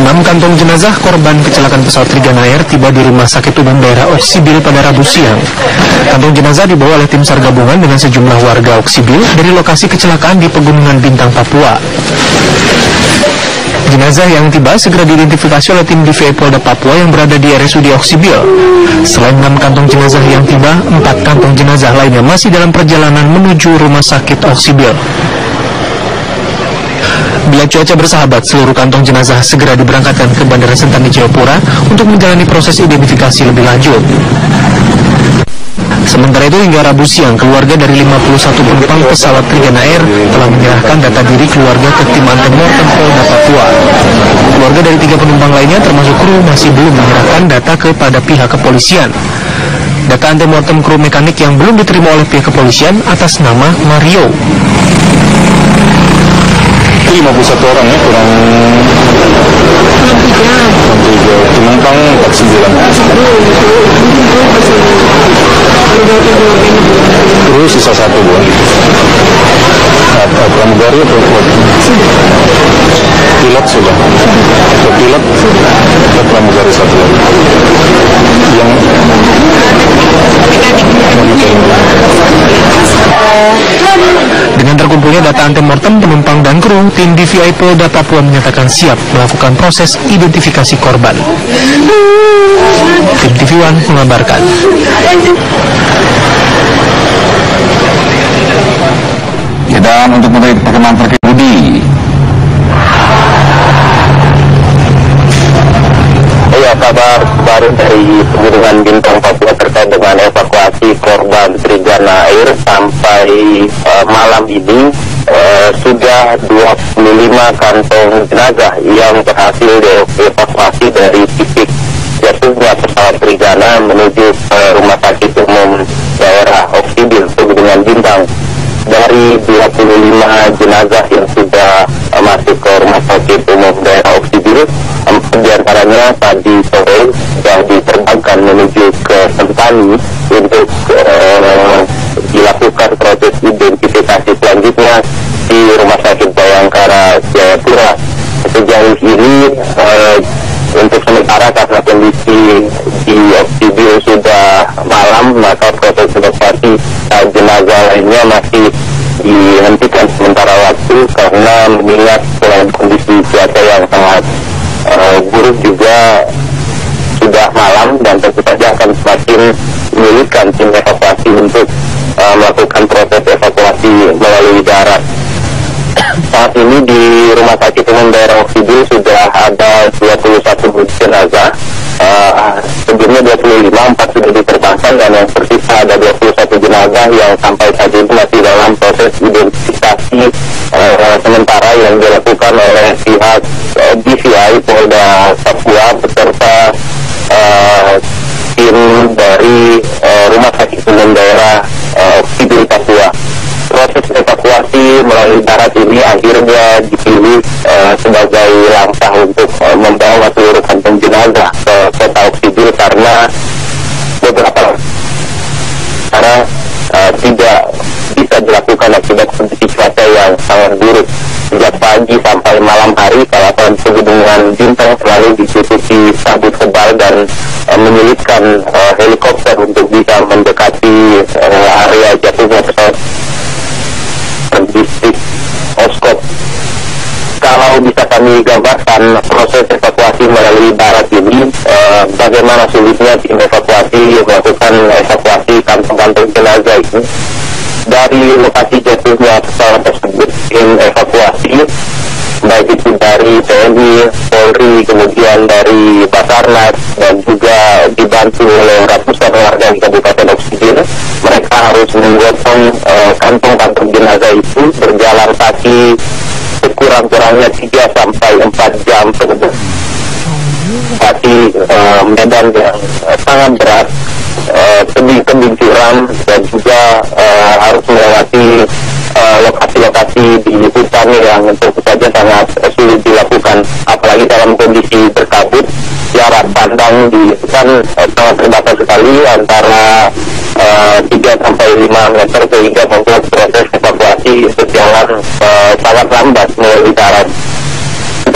kantong jenazah korban kecelakaan pesawat Trigana Air tiba di Rumah Sakit Umum Daerah Oksibil pada Rabu siang. Kantong jenazah dibawa oleh tim SAR gabungan dengan sejumlah warga Oksibil dari lokasi kecelakaan di Pegunungan Bintang, Papua. Jenazah yang tiba segera diidentifikasi oleh tim DVI Polda Papua yang berada di RSUD Oksibil. Selain 6 kantong jenazah yang tiba, 4 kantong jenazah lainnya masih dalam perjalanan menuju Rumah Sakit Oksibil. Bila cuaca bersahabat, seluruh kantong jenazah segera diberangkatkan ke Bandara Sentani Jayapura untuk menjalani proses identifikasi lebih lanjut. Sementara itu hingga Rabu siang, keluarga dari 51 penumpang pesawat Trigana Air telah menyerahkan data diri keluarga ke tim antemortem Polda Papua. Keluarga dari 3 penumpang lainnya termasuk kru masih belum menyerahkan data kepada pihak kepolisian. Data antemortem kru mekanik yang belum diterima oleh pihak kepolisian atas nama Mario. 51 orang ya, kurang 3 penumpang 49. Terus sisa 1 buah. Pramugari atau pilot sudah? Pilot pramugari 1 lagi. Yang dengan terkumpulnya data antemortem penumpang dan kru, tim DVI Polda Papua menyatakan siap melakukan proses identifikasi korban. Tim TV One mengabarkan. Dan untuk mengetahui perkembangan terkini, kabar baru dari Pegunungan Bintang, Papua terkait dengan evakuasi korban Trigana Air sampai malam ini sudah 25 kantong jenazah yang berhasil dievakuasi dari titik jatuhnya pesawat Trigana menuju Rumah Sakit Umum Daerah Oksibil, Pegunungan Bintang. Dari 25 jenazah yang sudah masuk ke Rumah Sakit Umum Daerah Oksibil, 4 diantaranya tadi sore sudah diterbangkan menuju ke Sentani untuk dilakukan proses identifikasi selanjutnya di Rumah Sakit Bayangkara Jayapura. Sejauh ini untuk sementara karena kondisi di Oksibil sudah malam, maka proses evakuasi jenazah lainnya masih dihentikan sementara waktu karena mengingat kondisi cuaca yang sangat buruk juga sudah malam, dan tentu saja akan semakin menyulitkan tim evakuasi untuk melakukan proses evakuasi melalui darat. Saat ini di Rumah Sakit Umum Daerah Oksibil sudah ada 21 jenazah. Sebelumnya 25, 4 sudah diterbangkan, dan yang tersisa ada 21 jenazah yang sampai saat ini masih dalam proses identifikasi sementara yang dilakukan oleh pihak DVI Polda Papua beserta tim dari Rumah Sakit Umum Daerah Oksibil Papua. Proses evakuasi melalui darat ini akhirnya dipilih sebagai langkah untuk membawa seluruh kantong jenazah ke kota Oksibil karena beberapa tidak bisa dilakukan akibat kondisi cuaca yang sangat buruk. Sejak pagi sampai malam hari, kawasan Pegunungan Bintang selalu ditutupi kabut tebal dan menyulitkan helikopter untuk bisa mendekati area jatuhnya pesawat distrik Oskop. Kalau bisa kami gambarkan proses evakuasi melalui darat ini, bagaimana sulitnya tim evakuasi melakukan evakuasi kantong-kantong jenazah ini. Dari lokasi jatuhnya pesawat tersebut, tim evakuasi baik itu dari TNI, Polri, kemudian dari Basarnas, dan juga dibantu oleh ratusan warga di Kabupaten Oksibil, mereka harus menggotong kantong-kantong jenazah itu berjalan kaki sekurang-kurangnya 3-4 jam tersebut. Kaki medan yang sangat berat, tebing-tebing curam, dan juga harus melewati lokasi-lokasi di hutan yang tentu saja sangat sulit dilakukan, apalagi dalam kondisi berkabut. Jarak pandang di hutan sangat terbatas sekali, antara 3-5 meter, sehingga membuat proses evakuasi berjalan sangat lambat melalui darat.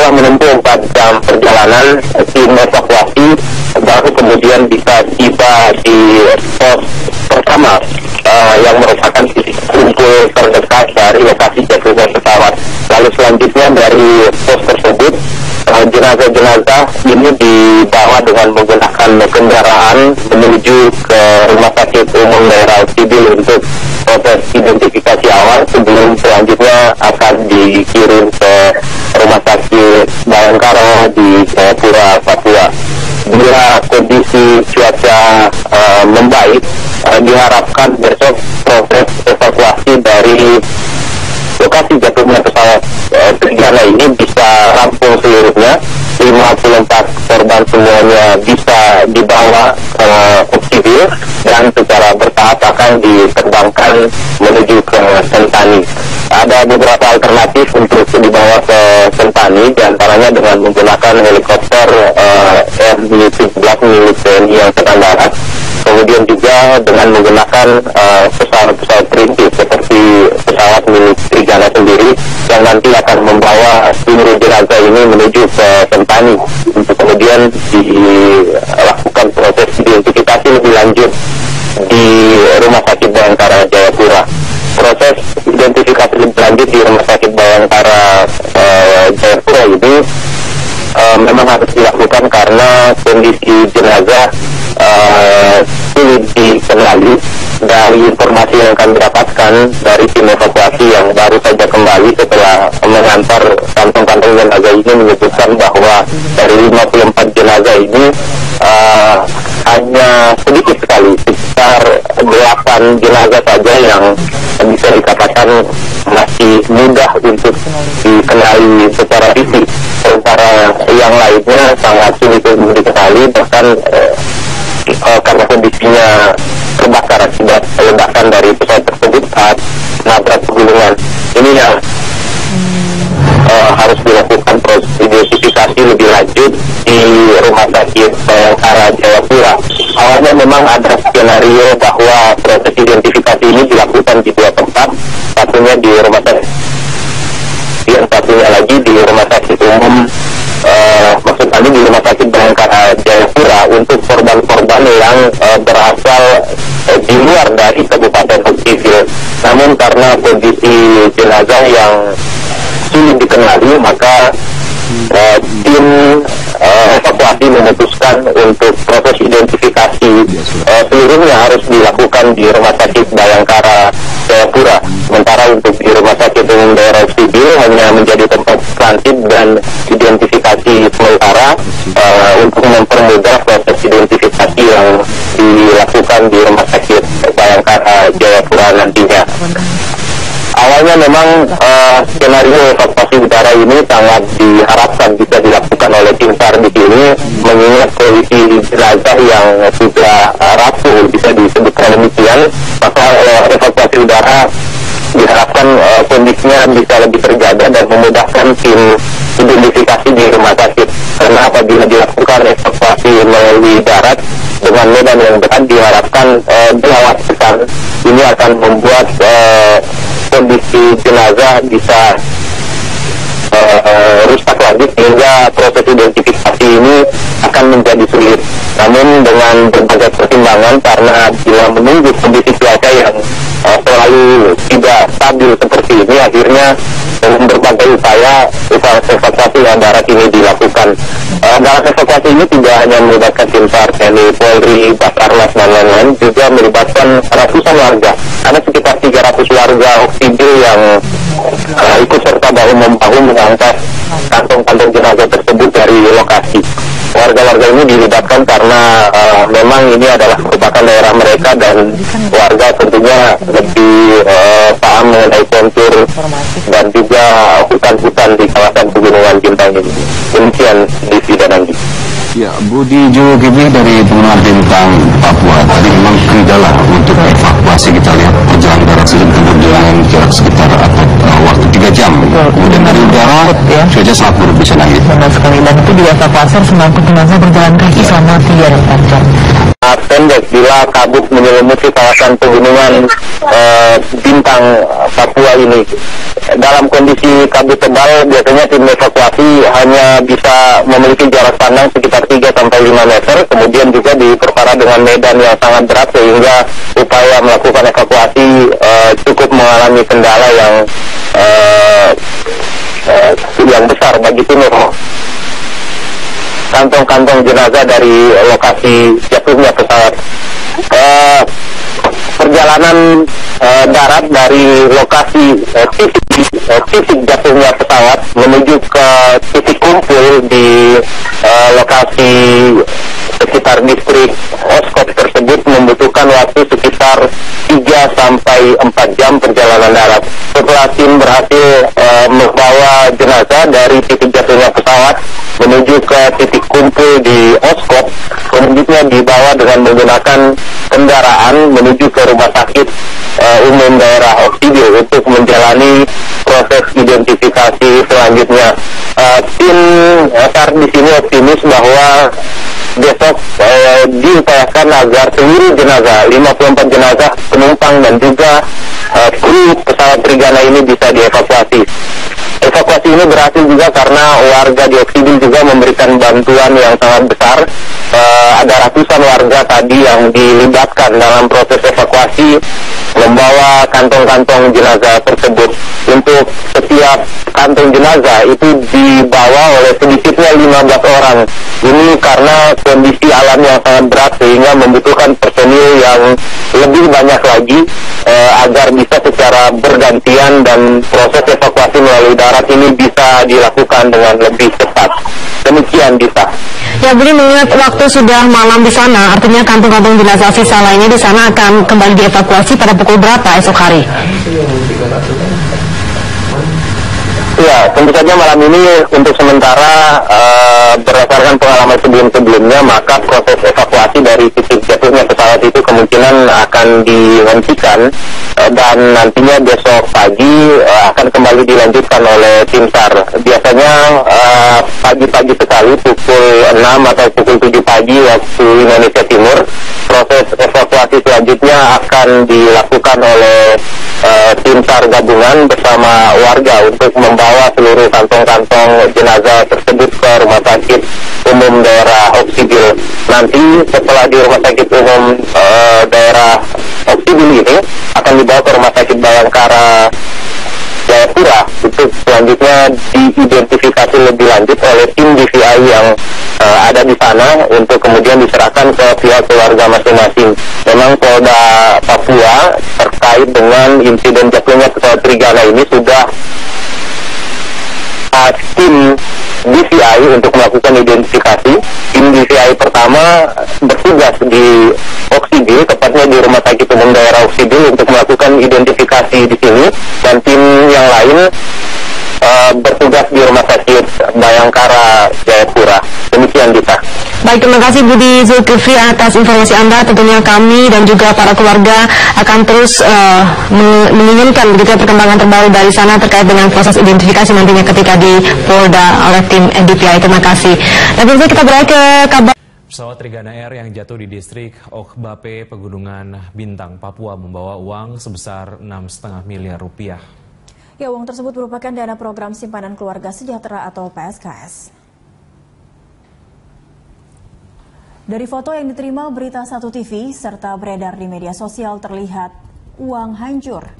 setelah menempuh 4 jam perjalanan, tim evakuasi baru kemudian bisa tiba di pos pertama yang merupakan titik kumpul terdekat dari lokasi jatuhnya pesawat. Lalu selanjutnya dari pos tersebut, jenazah-jenazah ini dibawa dengan menggunakan kendaraan menuju ke Rumah Sakit Umum Daerah Oksibil untuk proses identifikasi awal sebelum selanjutnya akan dikirim ke Rumah Sakit Bayangkara di Jayapura, Papua. Bila kondisi cuaca membaik, diharapkan besok proses evakuasi dari lokasi jatuhnya pesawat Trigana ini bisa rampung seluruhnya. 54 korban semuanya bisa dibawa ke Oksibil dan secara bertahap akan diterbangkan menuju ke Sentani. Ada beberapa alternatif untuk dibawa ke Sentani, diantaranya dengan menggunakan helikopter RB-17 milik TNI Angkatan Darat, kemudian juga dengan menggunakan pesawat-pesawat perintis seperti pesawat milik Trigana sendiri yang nanti akan membawa seluruh jenazah ini menuju ke Sentani untuk kemudian dilakukan proses identifikasi lebih lanjut di Rumah Sakit Bayangkara Jayapura. Proses identifikasi lebih lanjut di Rumah Sakit Bayangkara Jayapura ini memang harus dilakukan karena kondisi jenazah sulit dikenali. Dari informasi yang kami dapatkan dari tim evakuasi yang baru saja kembali setelah mengantar kantong-kantong jenazah ini, menyebutkan bahwa dari 54 jenazah ini hanya sedikit sekali, sekitar 8 jenazah saja yang bisa dikatakan masih mudah untuk dikenali secara fisik, sementara yang lainnya sangat sulit untuk dikenali, bahkan karena kondisinya terbakar akibat ledakan dari pesawat tersebut saat nabrak pegunungan. Ini yang harus dilakukan proses identifikasi lebih lanjut di Rumah Sakit Bayangkara Jayapura. Awalnya memang ada skenario bahwa proses identifikasi ini dilakukan di 2 tempat, satunya di Rumah Sakit, yang satunya lagi di Rumah Sakit Umum, maksudnya di Rumah Sakit Bayangkara Jayapura untuk korban-korban yang berasal di luar dari Kabupaten Oksibil. Namun karena kondisi jenazah yang sulit dikenali, maka tim evakuasi memutuskan untuk proses identifikasi seluruhnya harus dilakukan di Rumah Sakit Bayangkara Jayapura. Sementara untuk di Rumah Sakit Umum Daerah Oksibil hanya menjadi tempat transit dan identifikasi sementara untuk mempermudah proses identifikasi yang dilakukan di Rumah Sakit Bayangkara Jayapura nantinya. Awalnya memang skenario evakuasi udara ini sangat diharapkan bisa dilakukan oleh tim SAR di sini, mengingat kondisi jenazah yang sudah rapuh, bisa disebutkan demikian. Maka evakuasi udara diharapkan kondisinya bisa lebih terjaga dan memudahkan tim identifikasi di rumah sakit. Karena apabila dilakukan evakuasi melalui darat dengan medan yang dekat, diharapkan belawat besar ini akan membuat kondisi jenazah bisa rusak lagi, sehingga proses identifikasi ini akan menjadi sulit. Namun dengan berbagai pertimbangan, karena bila menunggu kondisi cuaca yang selalu tidak stabil seperti ini, akhirnya dengan berbagai upaya evakuasi darat ini dilakukan. Dalam evakuasi ini tidak hanya melibatkan tim SAR, TNI, Polri, Basarnas, dan lain-lain, juga melibatkan ratusan warga. Ada sekitar 300 warga Oksibil yang ikut serta bahu-membahu mengangkat kantong-kantong jenazah tersebut dari lokasi. Warga-warga ini dilibatkan karena memang ini adalah merupakan daerah mereka, dan warga tentunya lebih paham mengenai kontur dan juga hutan-hutan di kawasan Pegunungan Bintang ini. Demikian di Sidananggi. Ya, Budi Julukipli dari Pegunungan Bintang, Papua. Tadi memang kendala untuk evakuasi, kita lihat perjalanan darat sudah tempuh dengan jarak sekitar atau waktu 3 jam. Kemudian dari udara cuaca sangat buruk di sana gitu. Benar sekali, dan itu dievakuasi mengangkut jenazah berjalan kaki selama 3 jam. Pendek bila kabut menyelimuti kawasan pegunungan Bintang Papua ini. Dalam kondisi kabut tebal, biasanya tim evakuasi hanya bisa memiliki jarak pandang sekitar 3-5 meter, kemudian juga diperparah dengan medan yang sangat berat sehingga upaya melakukan evakuasi cukup mengalami kendala yang besar bagi tim evakuasi. Kantong-kantong jenazah dari lokasi jatuhnya pesawat. Perjalanan darat dari lokasi titik jatuhnya pesawat menuju ke titik kumpul di lokasi sekitar distrik Oskop tersebut membutuhkan waktu sekitar 3-4 jam perjalanan darat. Setelah tim berhasil membawa jenazah dari titik jatuhnya pesawat menuju ke titik kumpul di Oskop, selanjutnya dibawa dengan menggunakan kendaraan menuju ke rumah sakit umum daerah Oksibil untuk menjalani proses identifikasi selanjutnya. Tim SAR di sini optimis bahwa besok diupayakan agar seluruh jenazah, 54 jenazah penumpang dan juga kru pesawat Trigana ini bisa dievakuasi. Evakuasi ini berhasil juga karena warga di Oksibil juga memberikan bantuan yang sangat besar. Ada ratusan warga tadi yang dilibatkan dalam proses evakuasi membawa kantong-kantong jenazah tersebut. Untuk setiap kantong jenazah itu dibawa oleh sedikitnya 15 orang. Ini karena kondisi alam yang sangat berat sehingga membutuhkan personil yang lebih banyak lagi agar bisa secara bergantian dan proses evakuasi melalui darat ini bisa dilakukan dengan lebih cepat. Demikian, Dita. Ya, Budi, mengingat waktu sudah malam di sana, artinya kantong-kantong jenazah sisa lainnya di sana akan kembali dievakuasi pada pukul berapa esok hari? Ya, tentu saja malam ini untuk sementara berdasarkan pengalaman sebelum-sebelumnya, maka proses evakuasi dari titik jatuhnya pesawat itu kemungkinan akan dihentikan dan nantinya besok pagi akan kembali dilanjutkan oleh tim SAR. Biasanya pagi-pagi sekali pukul 6 atau pukul 7 pagi waktu Indonesia Timur, proses evakuasi selanjutnya akan dilakukan oleh tim SAR gabungan bersama warga untuk membawa seluruh kantong-kantong jenazah tersebut ke Rumah Sakit Umum Daerah Oksibil. Nanti setelah di Rumah Sakit Umum Daerah Oksibil ini akan dibawa ke Rumah Sakit Bayangkara Jayapura untuk selanjutnya diidentifikasi lebih lanjut oleh tim DVI yang ada di sana untuk kemudian diserahkan ke pihak keluarga masing-masing. Memang Polda Papua terkait dengan insiden jatuhnya pesawat Trigana ini sudah tim DVI untuk melakukan identifikasi. Tim DVI pertama bertugas di Oksibil, tepatnya di Rumah Sakit Umum Daerah Oksibil untuk melakukan identifikasi di sini, dan tim yang lain bertugas di Rumah Sakit Bayangkara Jayapura. Demikian, Dita. Baik, terima kasih Budi Zulkifli atas informasi Anda. Tentunya kami dan juga para keluarga akan terus menginginkan begitu perkembangan terbaru dari sana terkait dengan proses identifikasi nantinya ketika di Polda oleh tim DVI. Terima kasih. Dan tentunya kita beralih ke kabar. Pesawat Trigana Air yang jatuh di distrik Okbape, Pegunungan Bintang, Papua membawa uang sebesar 6,5 miliar rupiah. Ya, uang tersebut merupakan dana program simpanan keluarga sejahtera atau PSKS. Dari foto yang diterima Berita Satu TV serta beredar di media sosial terlihat uang hancur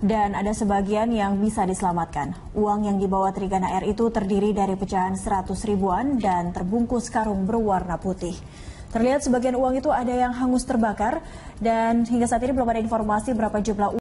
dan ada sebagian yang bisa diselamatkan. Uang yang dibawa Trigana Air itu terdiri dari pecahan 100 ribuan dan terbungkus karung berwarna putih. Terlihat sebagian uang itu ada yang hangus terbakar dan hingga saat ini belum ada informasi berapa jumlah uang